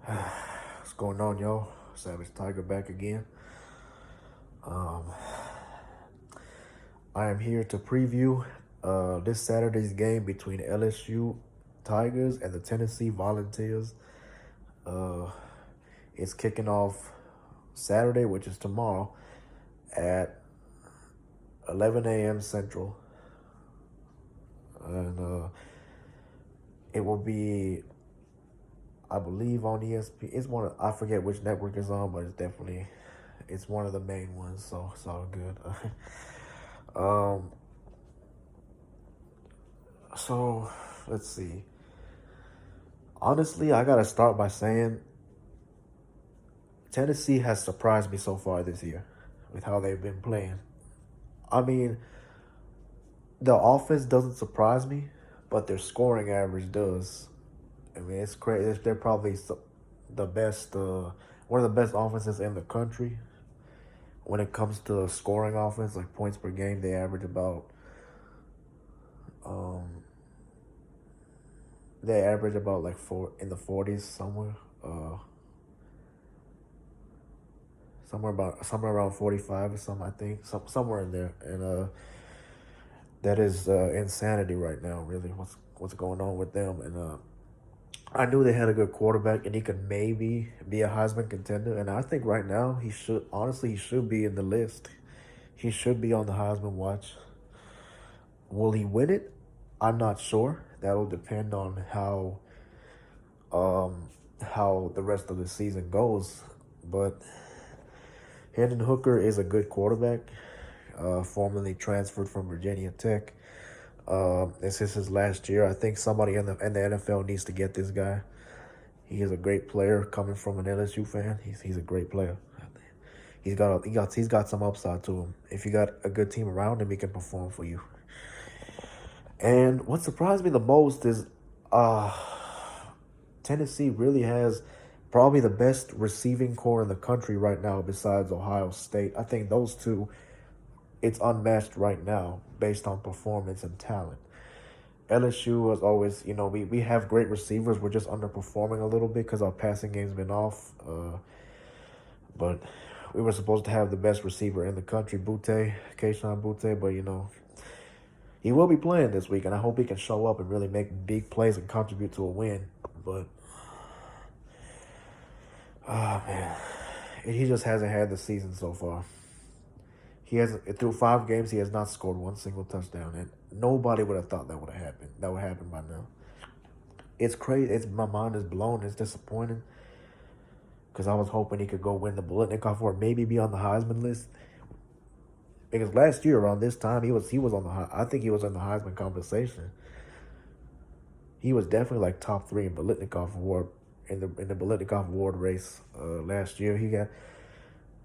What's going on, y'all? Savage Tiger back again. Um, I am here to preview this Saturday's game between LSU Tigers and the Tennessee Volunteers. Uh, it's kicking off Saturday, which is tomorrow, at 11 a.m. Central, and it will be, I believe, on ESP. It's one of, I forget which network it's on, but it's one of the main ones. So it's all good. um, So, let's see. Honestly, I gotta start by saying Tennessee has surprised me so far this year with how they've been playing. I mean, the offense doesn't surprise me, but their scoring average does. I mean, it's crazy. They're probably the best, one of the best offenses in the country. When it comes to scoring offense, like points per game, they average um, like four in the 40s somewhere. Somewhere around 45 or something, I think, somewhere in there, and that is insanity right now. Really, what's going on with them? And I knew they had a good quarterback, and he could maybe be a Heisman contender. And I think right now he should be in the list. He should be on the Heisman watch. Will he win it? I'm not sure. That'll depend on um how the rest of the season goes, but Hendon Hooker is a good quarterback, formerly transferred from Virginia Tech. This is his last year. I think somebody in the NFL needs to get this guy. He is a great player coming from an LSU fan. He's a great player. He's got some upside to him. If you got a good team around him, he can perform for you. And what surprised me the most is uh Tennessee really has probably the best receiving core in the country right now besides Ohio State. I think those two, it's unmatched right now based on performance and talent. LSU has always, we have great receivers. We're just underperforming a little bit because our passing game's been off. But we were supposed to have the best receiver in the country, Keyshawn Butte, but he will be playing this week, and I hope he can show up and really make big plays and contribute to a win. But, oh man, he just hasn't had the season so far. He has through 5 games, he has not scored one single touchdown, and nobody would have thought that would have happened. That would happen by now. It's crazy. My mind is blown. It's disappointing because I was hoping he could go win the Bolitnikoff or maybe be on the Heisman list. Because last year around this time he was on the I think he was in the Heisman conversation. He was definitely like top 3 in Bolitnikoff award in the Bolitnikoff award race last year.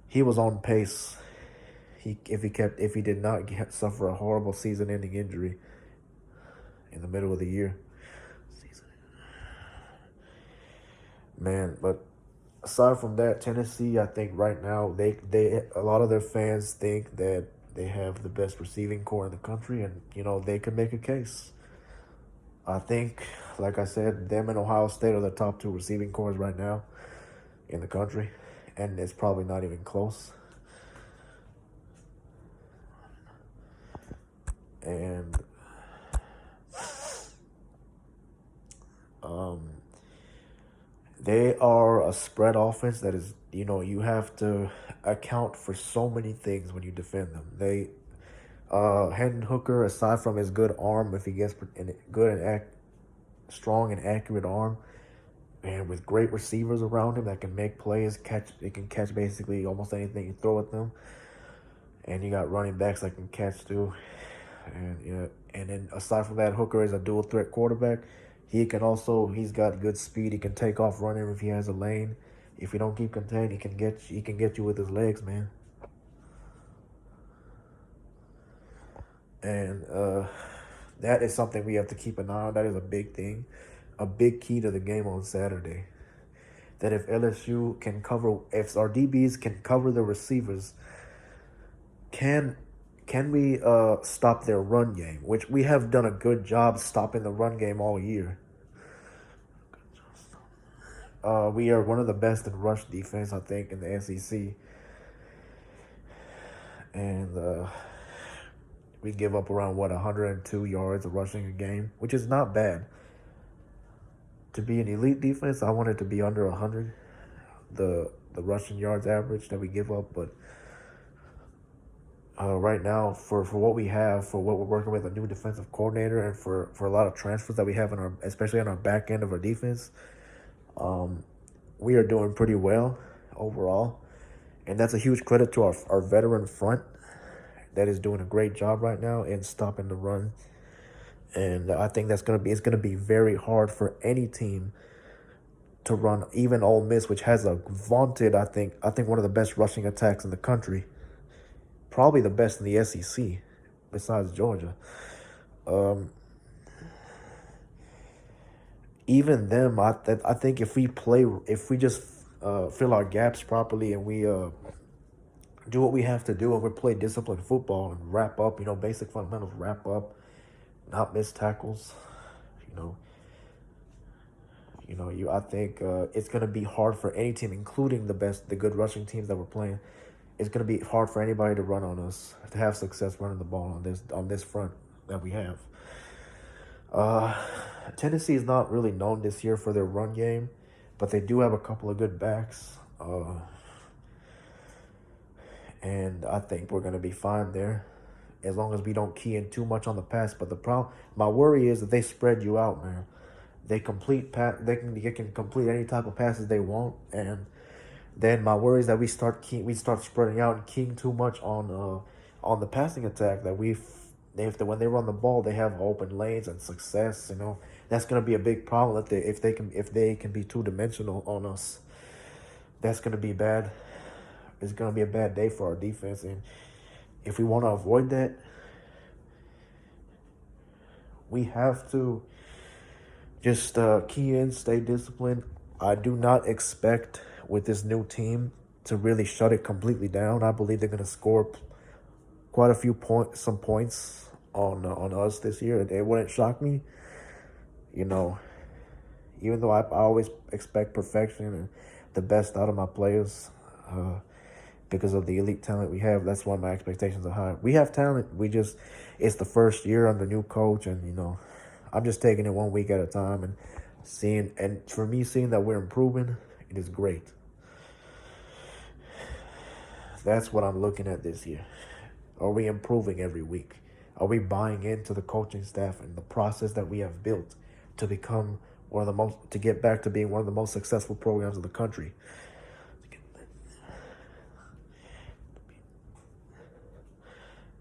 He was on pace. If he did not suffer a horrible season-ending injury in the middle of the year, man. But aside from that, Tennessee, I think right now they a lot of their fans think that they have the best receiving core in the country, and they can make a case. I think, like I said, them and Ohio State are the top 2 receiving cores right now in the country, and it's probably not even close. And um, they are a spread offense that is, you have to account for so many things when you defend them. Hendon Hooker, aside from his good arm, if he gets good and strong and accurate arm, and with great receivers around him that can make plays, it can catch basically almost anything you throw at them. And you got running backs that can catch too. And then aside from that, Hooker is a dual threat quarterback. He's got good speed. He can take off running if he has a lane. If you don't keep contained, he can get you with his legs, man. And that is something we have to keep an eye on. That is a big thing, a big key to the game on Saturday. That if our DBs can cover the receivers, can we stop their run game, which we have done a good job stopping the run game all year. We are one of the best in rush defense, I think, in the SEC, and we give up around 102 yards of rushing a game, which is not bad. To be an elite defense, I want it to be under 100, the rushing yards average that we give up, but right now, for what we have, for what we're working with, a new defensive coordinator, and for a lot of transfers that we have in our, especially on our back end of our defense, we are doing pretty well overall, and that's a huge credit to our veteran front that is doing a great job right now in stopping the run. And I think it's gonna be very hard for any team to run, even Ole Miss, which has a vaunted, I think one of the best rushing attacks in the country, probably the best in the SEC, besides Georgia. Um, Even them, I think if we just fill our gaps properly, and we do what we have to do, and we play disciplined football and wrap up, basic fundamentals, wrap up, not miss tackles, you know, I think it's gonna be hard for any team, including the good rushing teams that we're playing. It's gonna be hard for anybody to run on us, to have success running the ball on this front that we have. Uh, Tennessee is not really known this year for their run game, but they do have a couple of good backs. And I think we're gonna be fine there, as long as we don't key in too much on the pass. But my worry is that they spread you out, man. They can complete any type of passes they want, and then my worry is that we start spreading out and keying too much on the passing attack. That when they run the ball, they have open lanes and success. That's gonna be a big problem if they can be 2-dimensional on us. That's gonna be bad. It's gonna be a bad day for our defense, and if we want to avoid that, we have to just key in, stay disciplined. I do not expect with this new team to really shut it completely down. I believe they're going to score quite a few points on us this year. It wouldn't shock me, even though I always expect perfection and the best out of my players, because of the elite talent we have. That's why my expectations are high. We have talent. It's the first year under new coach, and I'm just taking it one week at a time and for me, seeing that we're improving, it is great. That's what I'm looking at this year. Are we improving every week? Are we buying into the coaching staff and the process that we have built to become to get back to being one of the most successful programs in the country?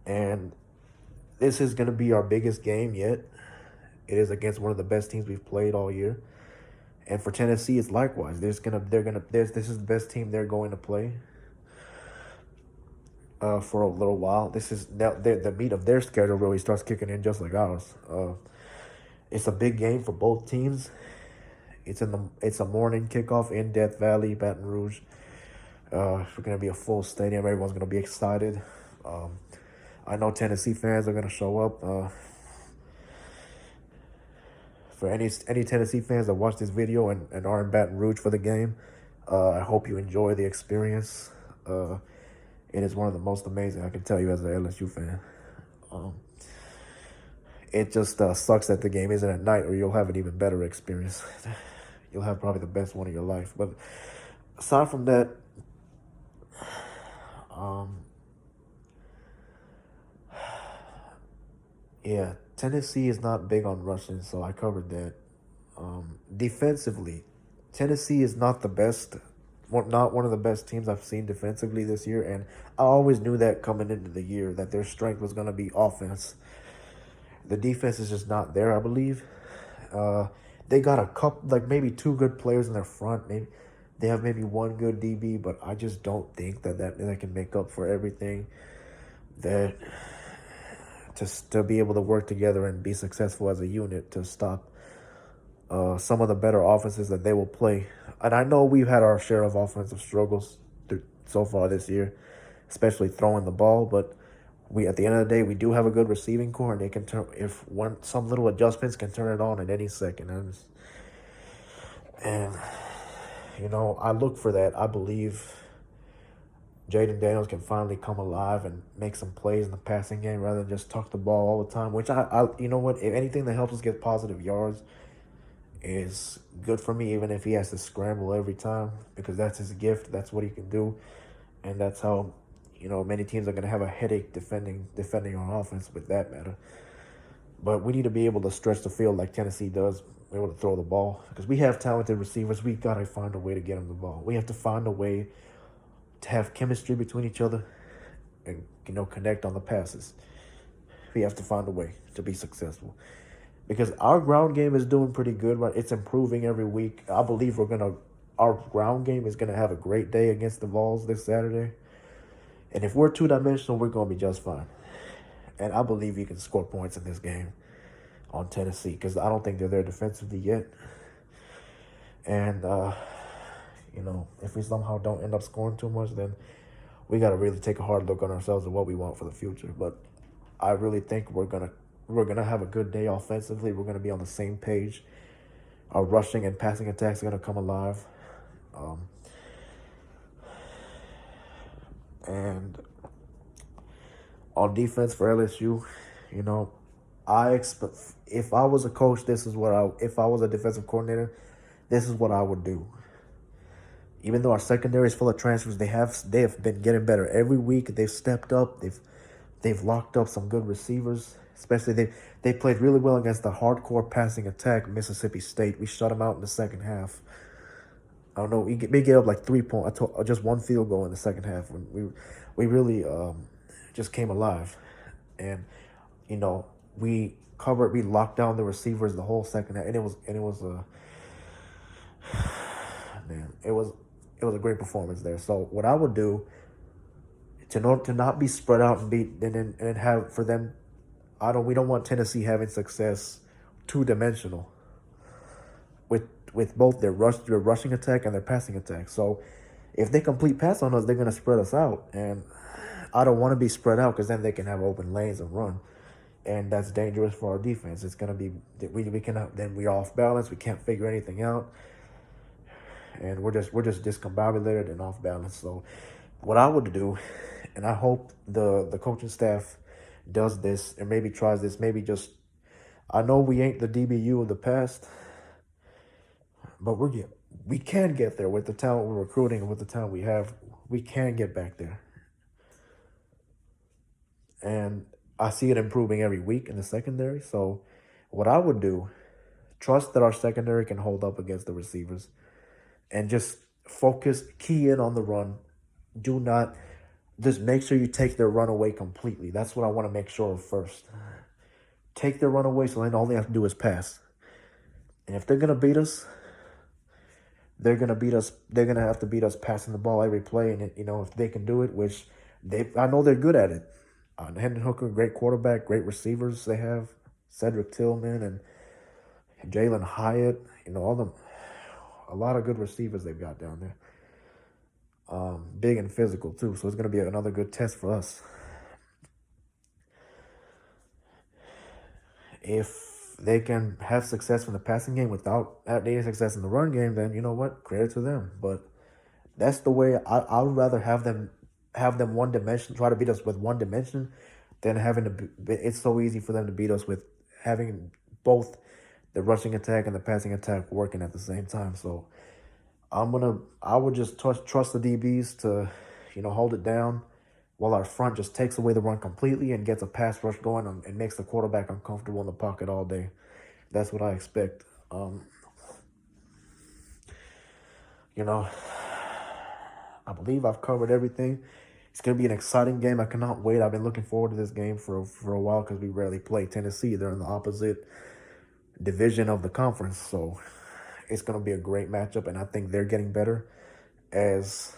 And this is going to be our biggest game yet. It is against one of the best teams we've played all year. And for Tennessee, it's likewise. This is the best team they're going to play for a little while. This is now the meat of their schedule really starts kicking in just like ours. It's a big game for both teams. It's a morning kickoff in Death Valley, Baton Rouge. It's going to be a full stadium. Everyone's going to be excited. I know Tennessee fans are going to show up. For any Tennessee fans that watch this video and are in Baton Rouge for the game, I hope you enjoy the experience. It is one of the most amazing, I can tell you, as an LSU fan. It just sucks that the game isn't at night, or you'll have an even better experience. You'll have probably the best one of your life. But aside from that, yeah, Tennessee is not big on rushing, so I covered that. Defensively, Tennessee is not one of the best teams I've seen defensively this year, and I always knew that coming into the year, that their strength was going to be offense. The defense is just not there, I believe. They got a couple, like maybe 2 good players in their front. Maybe they have maybe 1 good DB, but I just don't think that can make up for everything. That to be able to work together and be successful as a unit to stop some of the better offenses that they will play. And I know we've had our share of offensive struggles so far this year, especially throwing the ball, but at the end of the day, we do have a good receiving core, and they can some little adjustments can turn it on at any second. And I look for that. I believe Jaden Daniels can finally come alive and make some plays in the passing game rather than just tuck the ball all the time. Which you know what? If anything that helps us get positive yards is good for me, even if he has to scramble every time, because that's his gift. That's what he can do, and that's how, many teams are going to have a headache defending on offense with that matter. But we need to be able to stretch the field like Tennessee does. Be able to throw the ball because we have talented receivers. We gotta find a way to get them the ball. We have to find a way to have chemistry between each other and connect on the passes. We have to find a way to be successful because our ground game is doing pretty good. Right, it's improving every week. I believe our ground game is gonna have a great day against the Vols this Saturday. And if we're two-dimensional, we're gonna be just fine. And I believe you can score points in this game on Tennessee because I don't think they're there defensively yet. And if we somehow don't end up scoring too much, then we got to really take a hard look on ourselves and what we want for the future. But I really think we're gonna have a good day offensively. We're gonna be on the same page. Our rushing and passing attacks are gonna come alive. And on defense for LSU, I expect if I was a coach, if I was a defensive coordinator, this is what I would do. Even though our secondary is full of transfers, they have been getting better every week. They've stepped up. They've locked up some good receivers. Especially they played really well against the hardcore passing attack Mississippi State. We shut them out in the second half. I don't know. We gave up like 3 points. Just one field goal in the second half. When we really just came alive, and we locked down the receivers the whole second half, and it was man, it was a great performance there. So what I would do to not be spread out and have for them, we don't want Tennessee having success two-dimensional with both their rushing attack and their passing attack. So if they complete pass on us, they're gonna spread us out, and I don't want to be spread out because then they can have open lanes and run, and that's dangerous for our defense. It's gonna be then we're off balance. We can't figure anything out, and we're just discombobulated and off balance. So what I would do, and I hope the coaching staff does this and maybe tries this, I know we ain't the DBU of the past, but we can get there with the talent we're recruiting and with the talent we have. We can get back there. And I see it improving every week in the secondary. So what I would do, trust that our secondary can hold up against the receivers and just key in on the run. Do not, just make sure you take their run away completely. That's what I want to make sure of first. Take their run away so then all they have to do is pass. And if they're going to beat us, they're going to have to beat us passing the ball every play. And, if they can do it, which I know they're good at it. Hendon Hooker, great quarterback, great receivers they have. Cedric Tillman and Jalen Hyatt, a lot of good receivers they've got down there. Big and physical too, so it's going to be another good test for us. If they can have success in the passing game without having success in the run game, then you know what? Credit to them. But that's the way I would rather have them one dimension, try to beat us with one dimension, than having to. It's so easy for them to beat us with having both the rushing attack and the passing attack working at the same time. So I would just trust the DBs to, hold it down, while our front just takes away the run completely and gets a pass rush going and makes the quarterback uncomfortable in the pocket all day. That's what I expect. I believe I've covered everything. It's going to be an exciting game. I cannot wait. I've been looking forward to this game for a while because we rarely play Tennessee. They're in the opposite division of the conference. So it's going to be a great matchup, and I think they're getting better as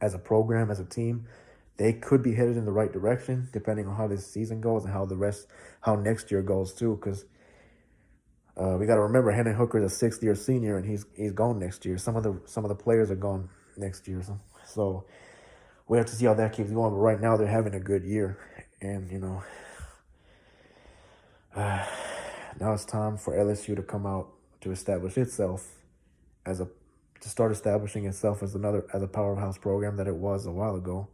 a program, as a team. They could be headed in the right direction depending on how this season goes and how next year goes too. Because we got to remember, Hendon Hooker is a sixth-year senior, and he's gone next year. Some of the players are gone next year, so we have to see how that keeps going. But right now, they're having a good year, and now it's time for LSU to come out to establish itself to start establishing itself as a powerhouse program that it was a while ago.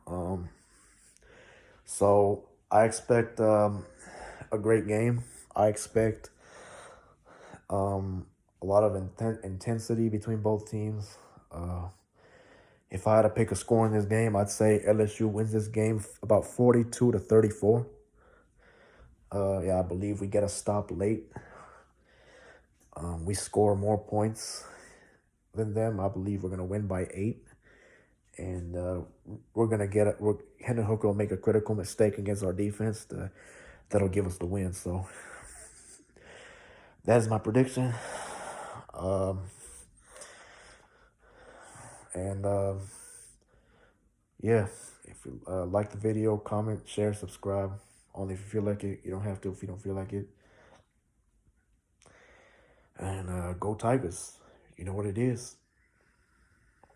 Um, so I expect a great game. I expect a lot of intensity between both teams. Uh, if I had to pick a score in this game, I'd say LSU wins this game about 42-34. Yeah, I believe we get a stop late. We score more points than them. I believe we're gonna win by 8, and we're gonna get it. Hendon Hooker will make a critical mistake against our defense that'll give us the win. So that is my prediction. Um, and yeah, if you like the video, comment, share, subscribe. Only if you feel like it. You don't have to if you don't feel like it. And go Tigers. You know what it is.